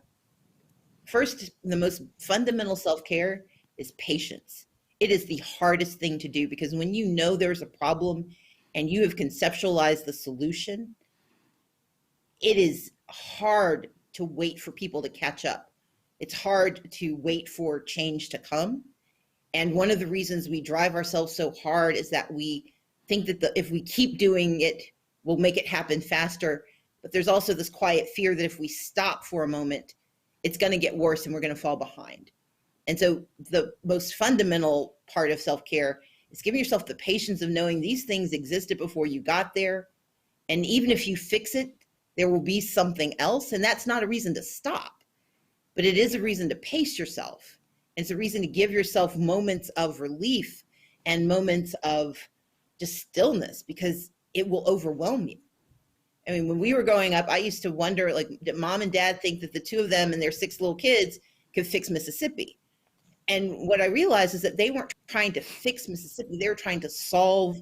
Speaker 2: first, the most fundamental self-care is patience. It is the hardest thing to do, because when you know there's a problem and you have conceptualized the solution, it is hard to wait for people to catch up. It's hard to wait for change to come. And one of the reasons we drive ourselves so hard is that we think that if we keep doing it, we'll make it happen faster. But there's also this quiet fear that if we stop for a moment, it's going to get worse and we're going to fall behind. And so the most fundamental part of self-care is giving yourself the patience of knowing these things existed before you got there. And even if you fix it, there will be something else. And that's not a reason to stop, but it is a reason to pace yourself. It's a reason to give yourself moments of relief and moments of just stillness, because it will overwhelm you. I mean, when we were growing up, I used to wonder, like, did mom and dad think that the two of them and their 6 little kids could fix Mississippi? And what I realized is that they weren't trying to fix Mississippi. They were trying to solve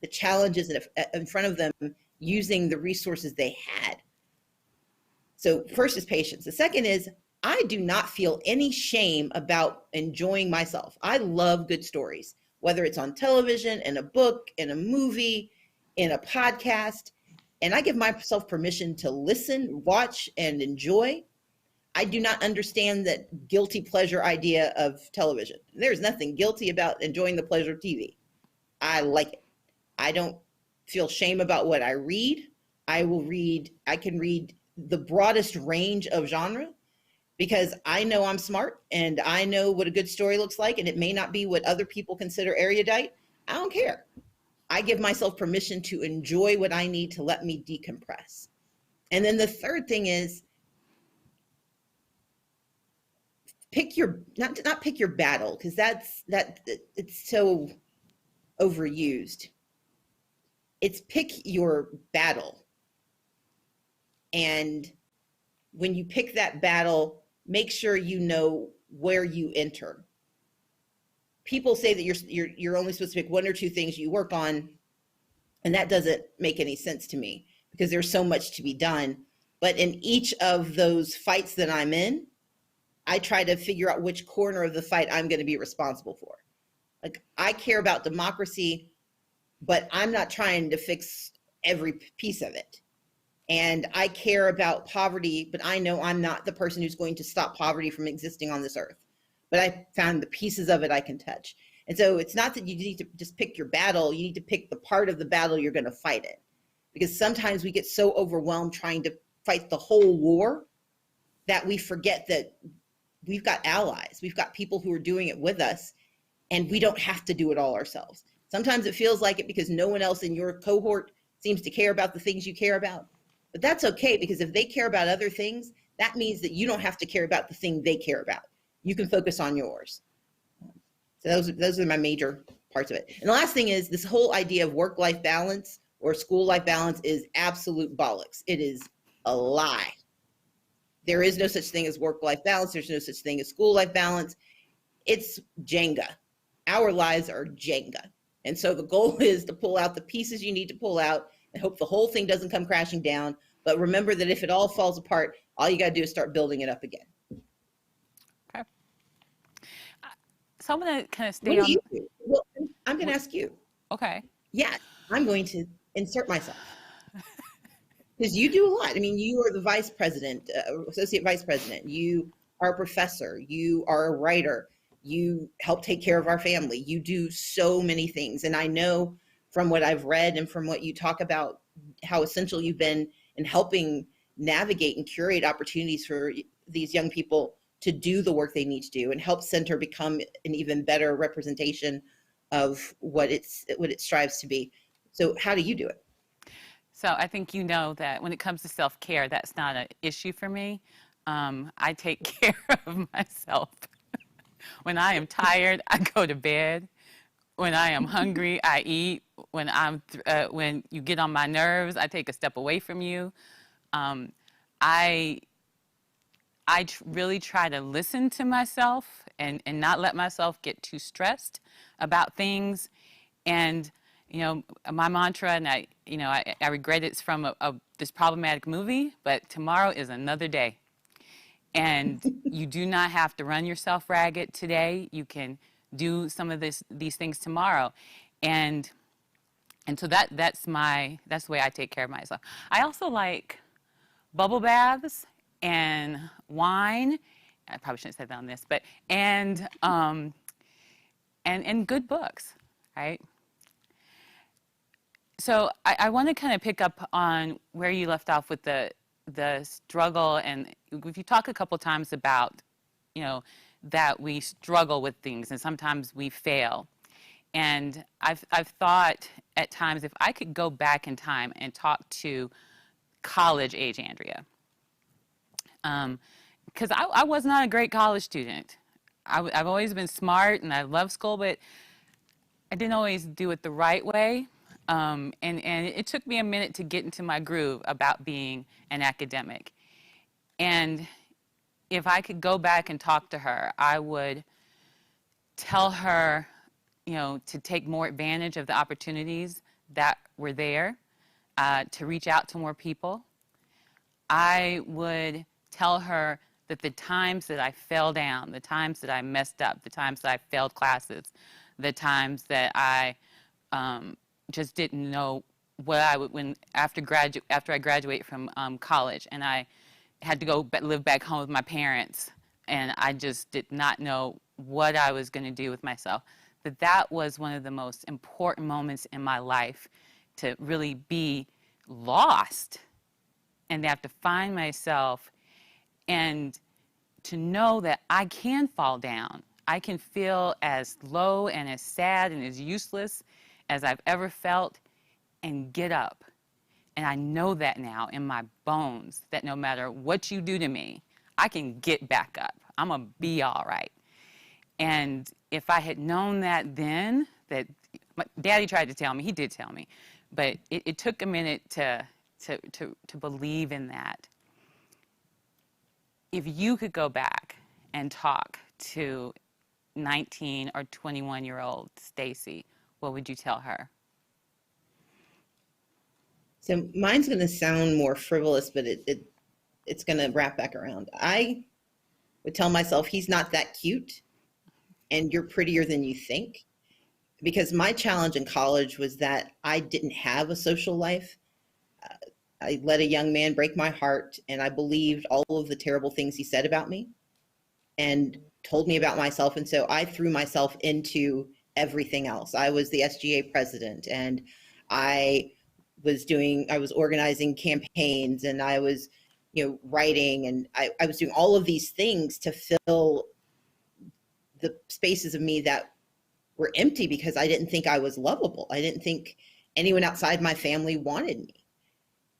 Speaker 2: the challenges in front of them using the resources they had. So first is patience. The second is, I do not feel any shame about enjoying myself. I love good stories, whether it's on television, in a book, in a movie, in a podcast. And I give myself permission to listen, watch, and enjoy. I do not understand that guilty pleasure idea of television. There's nothing guilty about enjoying the pleasure of TV. I like it. I don't feel shame about what I read. I can read the broadest range of genre, because I know I'm smart and I know what a good story looks like, and it may not be what other people consider erudite. I don't care. I give myself permission to enjoy what I need to let me decompress. And then the third thing is, not pick your battle, because it's so overused. It's pick your battle. And when you pick that battle, make sure you know where you enter. People say that you're only supposed to pick 1 or 2 things you work on, and that doesn't make any sense to me, because there's so much to be done. But in each of those fights that I'm in, I try to figure out which corner of the fight I'm going to be responsible for. Like, I care about democracy, but I'm not trying to fix every piece of it. And I care about poverty, but I know I'm not the person who's going to stop poverty from existing on this earth. But I found the pieces of it I can touch. And so it's not that you need to just pick your battle. You need to pick the part of the battle you're going to fight it. Because sometimes we get so overwhelmed trying to fight the whole war that we forget that we've got allies. We've got people who are doing it with us, and we don't have to do it all ourselves. Sometimes it feels like it because no one else in your cohort seems to care about the things you care about. But that's okay, because if they care about other things, that means that you don't have to care about the thing they care about. You can focus on yours. So those are my major parts of it. And the last thing is, this whole idea of work-life balance or school-life balance is absolute bollocks. It is a lie. There is no such thing as work-life balance. There's no such thing as school-life balance. It's Jenga. Our lives are Jenga. And so the goal is to pull out the pieces you need to pull out and hope the whole thing doesn't come crashing down. But remember that if it all falls apart, all you got to do is start building it up again.
Speaker 3: Okay. So I'm going to kind of stay on.
Speaker 2: What do you do? Well, I'm going to ask you.
Speaker 3: Okay.
Speaker 2: Yes, I'm going to insert myself. Because you do a lot. I mean, you are the vice president, associate vice president. You are a professor. You are a writer. You help take care of our family. You do so many things. And I know from what I've read and from what you talk about, how essential you've been in helping navigate and curate opportunities for these young people to do the work they need to do and help Center become an even better representation of what it strives to be. So how do you do it?
Speaker 3: So I think you know that when it comes to self-care, that's not an issue for me. I take care of myself. When I am tired, I go to bed. When I am hungry, I eat. When you get on my nerves, I take a step away from you. I really try to listen to myself and not let myself get too stressed about things. And you know, my mantra, and I regret it's from this problematic movie, but tomorrow is another day. And you do not have to run yourself ragged today. You can do some of these things tomorrow. And so that's the way I take care of myself. I also like bubble baths and wine. I probably shouldn't say that on this, but and good books, right? So I want to kind of pick up on where you left off with the struggle, and if you talk a couple times about, you know, that we struggle with things and sometimes we fail. And I've thought at times, if I could go back in time and talk to college age Andrea, because I was not a great college student. I've always been smart and I love school, but I didn't always do it the right way. And it took me a minute to get into my groove about being an academic. And if I could go back and talk to her, I would tell her, to take more advantage of the opportunities that were there, to reach out to more people. I would tell her that the times that I fell down, the times that I messed up, the times that I failed classes, the times that I just didn't know what I would after I graduated from college, and I had to go live back home with my parents, and I just did not know what I was going to do with myself. That was one of the most important moments in my life, to really be lost and to have to find myself, and to know that I can fall down. I can feel as low and as sad and as useless as I've ever felt, and get up. And I know that now in my bones, that no matter what you do to me, I can get back up. I'm going to be all right. And if I had known that then, that my Daddy tried to tell me, he did tell me, but it took a minute to believe in that. If you could go back and talk to 19 or 21-year-old Stacey, what would you tell her?
Speaker 2: So mine's going to sound more frivolous, but it's going to wrap back around. I would tell myself, he's not that cute, and you're prettier than you think. Because my challenge in college was that I didn't have a social life. I let a young man break my heart, and I believed all of the terrible things he said about me and told me about myself. And so I threw myself into everything else. I was the SGA president, and I was organizing campaigns, and I was, writing, and I was doing all of these things to fill the spaces of me that were empty, because I didn't think I was lovable. I didn't think anyone outside my family wanted me.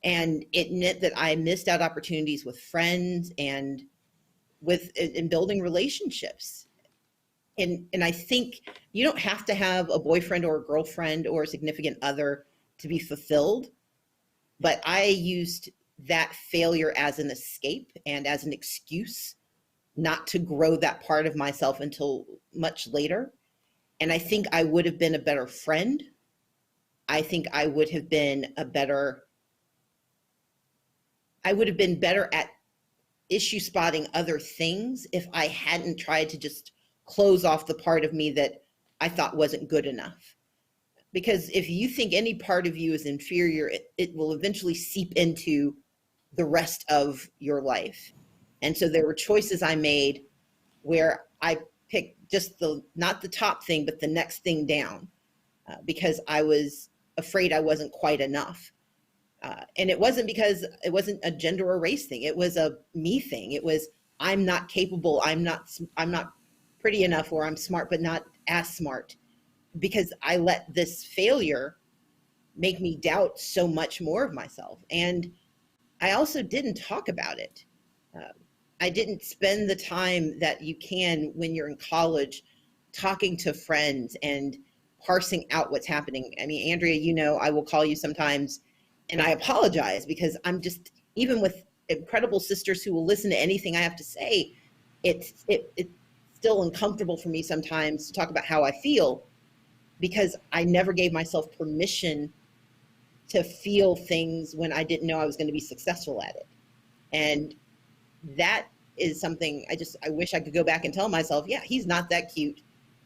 Speaker 2: And it meant that I missed out opportunities with friends and in building relationships. And I think you don't have to have a boyfriend or a girlfriend or a significant other to be fulfilled. But I used that failure as an escape and as an excuse not to grow that part of myself until much later. And I think I would have been a better friend. I think I would have been better at issue spotting other things if I hadn't tried to just close off the part of me that I thought wasn't good enough. Because if you think any part of you is inferior, it will eventually seep into the rest of your life. And so there were choices I made where I picked just not the top thing, but the next thing down, because I was afraid I wasn't quite enough. And it wasn't because it wasn't a gender or race thing. It was a me thing. It was, I'm not capable. I'm not pretty enough, or I'm smart, but not as smart, because I let this failure make me doubt so much more of myself. And I also didn't talk about it. I didn't spend the time that you can when you're in college talking to friends and parsing out what's happening. I mean, Andrea, I will call you sometimes and I apologize, because I'm just, even with incredible sisters who will listen to anything I have to say, it's still uncomfortable for me sometimes to talk about how I feel, because I never gave myself permission to feel things when I didn't know I was going to be successful at it. And that is something I wish I could go back and tell myself, yeah, he's not that cute.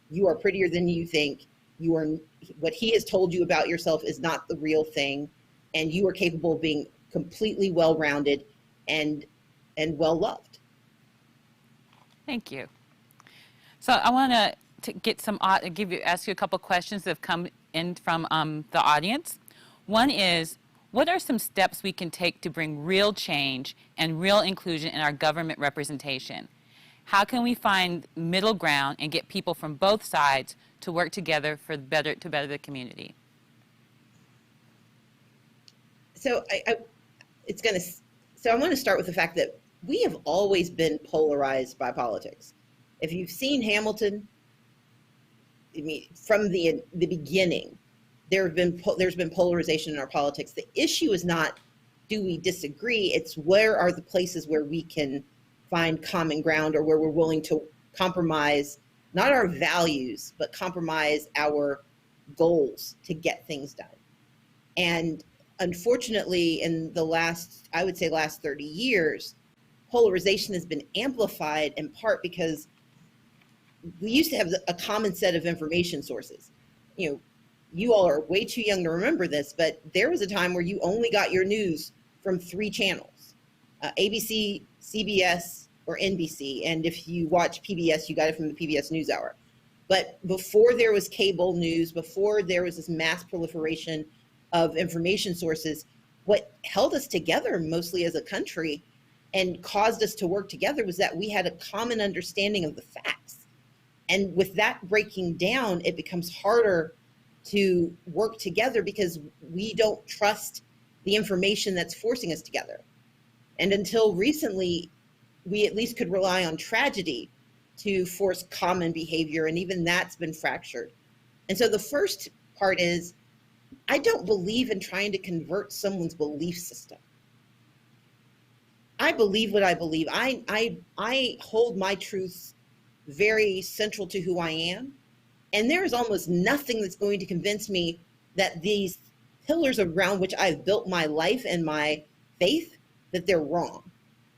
Speaker 2: You are prettier than you think. What he has told you about yourself is not the real thing. And you are capable of being completely well-rounded and well-loved.
Speaker 3: Thank you. So I want to get ask you a couple questions that have come in from the audience. One is, what are some steps we can take to bring real change and real inclusion in our government representation? How can we find middle ground and get people from both sides to work together to better the community?
Speaker 2: So I want to start with the fact that we have always been polarized by politics. If you've seen Hamilton, I mean, from the beginning, there's been polarization in our politics. The issue is not, do we disagree? It's where are the places where we can find common ground, or where we're willing to compromise, not our values, but compromise our goals to get things done. And unfortunately, in the last 30 years, polarization has been amplified in part because we used to have a common set of information sources. You all are way too young to remember this, but there was a time where you only got your news from 3 channels, ABC, CBS, or NBC. And if you watch PBS, you got it from the PBS NewsHour. But before there was cable news, before there was this mass proliferation of information sources, what held us together mostly as a country and caused us to work together was that we had a common understanding of the facts. And with that breaking down, it becomes harder to work together because we don't trust the information that's forcing us together. And until recently, we at least could rely on tragedy to force common behavior, and even that's been fractured. And so the first part is, I don't believe in trying to convert someone's belief system. I believe what I believe. I hold my truths very central to who I am. And there is almost nothing that's going to convince me that these pillars around which I've built my life and my faith, that they're wrong.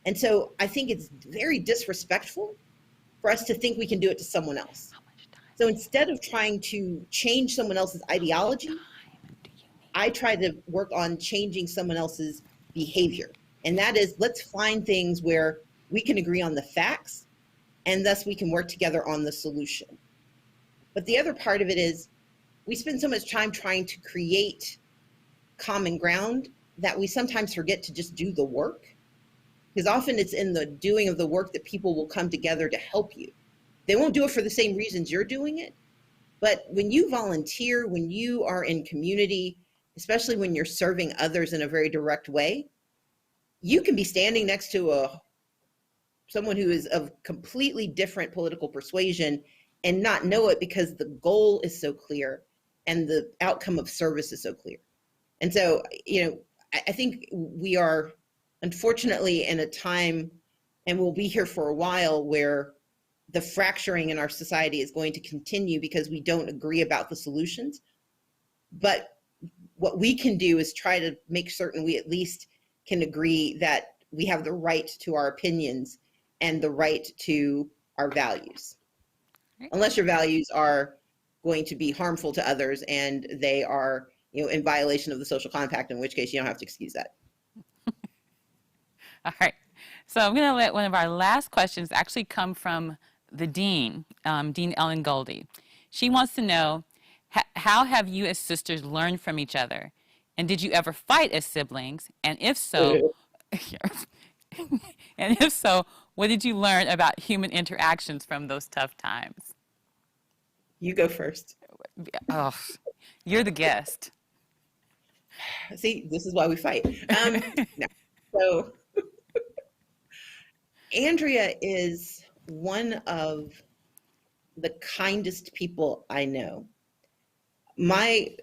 Speaker 2: And so I think it's very disrespectful for us to think we can do it to someone else. So instead of trying to change someone else's ideology, I try to work on changing someone else's behavior. And that is, let's find things where we can agree on the facts, and thus we can work together on the solution. But the other part of it is, we spend so much time trying to create common ground that we sometimes forget to just do the work. Because often it's in the doing of the work that people will come together to help you. They won't do it for the same reasons you're doing it. But when you volunteer, when you are in community, especially when you're serving others in a very direct way, you can be standing next to someone who is of completely different political persuasion and not know it, because the goal is so clear and the outcome of service is so clear. And so, I think we are unfortunately in a time, and we'll be here for a while, where the fracturing in our society is going to continue because we don't agree about the solutions. But what we can do is try to make certain we at least can agree that we have the right to our opinions and the right to our values. Unless your values are going to be harmful to others and they are, in violation of the social compact, in which case you don't have to excuse that.
Speaker 3: All right. So I'm going to let one of our last questions actually come from the dean, Dean Ellen Goldie. She wants to know, how have you as sisters learned from each other? And did you ever fight as siblings? And if so, what did you learn about human interactions from those tough times?
Speaker 2: You go first.
Speaker 3: Oh, you're the guest.
Speaker 2: See, this is why we fight. No. So Andrea is one of the kindest people I know. I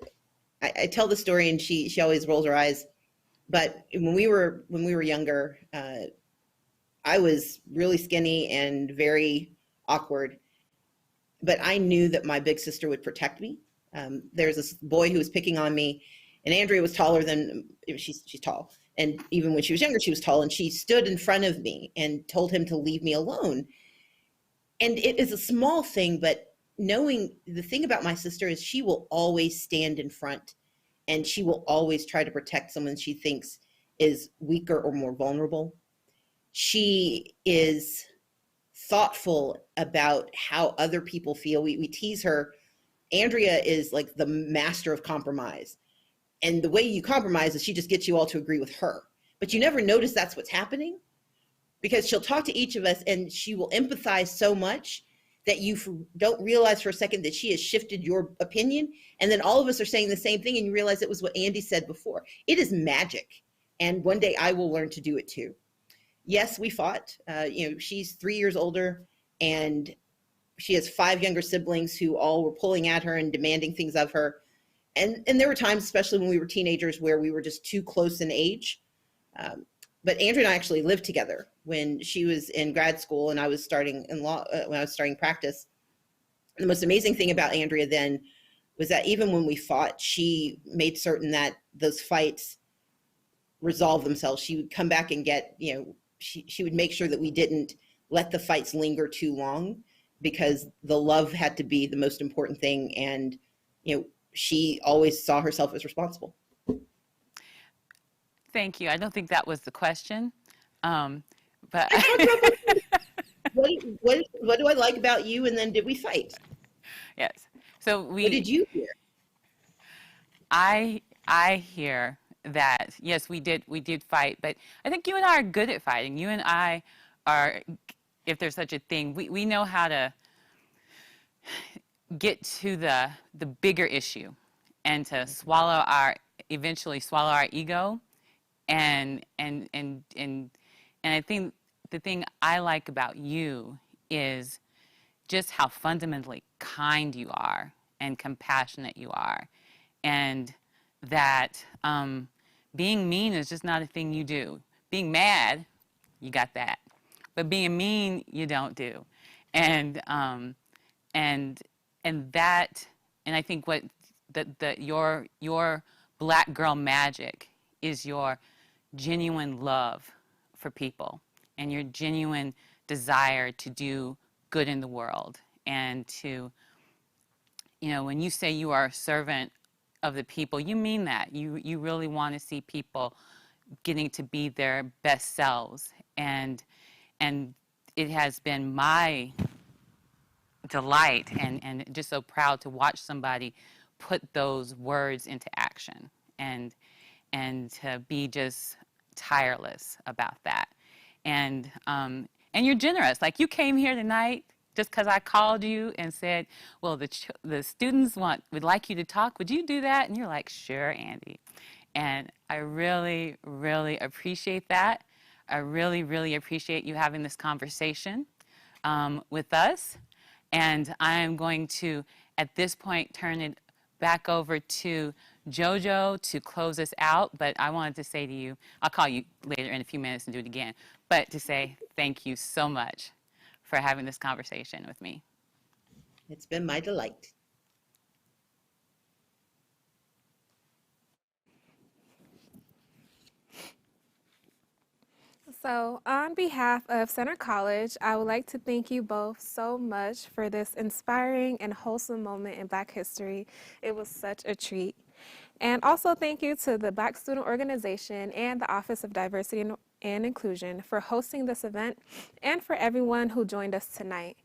Speaker 2: tell the story, and she always rolls her eyes, but when we were younger, I was really skinny and very awkward, but I knew that my big sister would protect me. There's this boy who was picking on me, and Andrea was taller than, she's tall. And even when she was younger, she was tall, and she stood in front of me and told him to leave me alone. And it is a small thing, but knowing the thing about my sister is she will always stand in front, and she will always try to protect someone she thinks is weaker or more vulnerable. She is thoughtful about how other people feel. We tease her. Andrea is like the master of compromise. And the way you compromise is she just gets you all to agree with her. But you never notice that's what's happening, because she'll talk to each of us and she will empathize so much that you don't realize for a second that she has shifted your opinion. And then all of us are saying the same thing, and you realize it was what Andy said before. It is magic. And one day I will learn to do it too. Yes, we fought. She's 3 years older, and she has 5 younger siblings who all were pulling at her and demanding things of her. And there were times, especially when we were teenagers, where we were just too close in age. But Andrea and I actually lived together when she was in grad school and I was starting in law, when I was starting practice. The most amazing thing about Andrea then was that even when we fought, she made certain that those fights resolved themselves. She would come back and get, she would make sure that we didn't let the fights linger too long, because the love had to be the most important thing. And, she always saw herself as responsible.
Speaker 3: Thank you. I don't think that was the question. But
Speaker 2: what do I like about you? And then did we fight?
Speaker 3: yes. So
Speaker 2: What did you hear?
Speaker 3: I hear that, yes, we did fight, but I think you and I are good at fighting. You and I are, if there's such a thing, we know how to get to the bigger issue and to eventually swallow our ego. And I think the thing I like about you is just how fundamentally kind you are and compassionate you are. And that being mean is just not a thing you do. Being mad, you got that. But being mean, you don't do. And I think what your black girl magic is your genuine love for people and your genuine desire to do good in the world, and to, when you say you are a servant of the people, you mean that. You really want to see people getting to be their best selves. And it has been my delight and just so proud to watch somebody put those words into action, and to be just tireless about that. And you're generous. Like, you came here tonight just because I called you and said, well, the students would like you to talk. Would you do that? And you're like, sure, Andy. And I really, really appreciate that. I really, really appreciate you having this conversation with us. And I am going to, at this point, turn it back over to JoJo to close us out. But I wanted to say to you, I'll call you later in a few minutes and do it again, but to say thank you so much for having this conversation with me.
Speaker 2: It's been my delight.
Speaker 1: So, on behalf of Center College, I would like to thank you both so much for this inspiring and wholesome moment in Black history. It was such a treat. And also thank you to the Black Student Organization and the Office of Diversity and Inclusion for hosting this event, and for everyone who joined us tonight.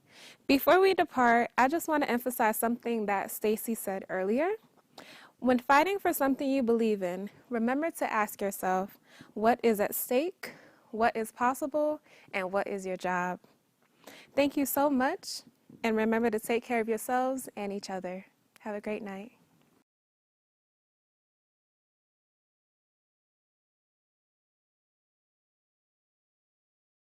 Speaker 1: Before we depart, I just want to emphasize something that Stacey said earlier. When fighting for something you believe in, remember to ask yourself, what is at stake, what is possible, and what is your job? Thank you so much, and remember to take care of yourselves and each other. Have a great night.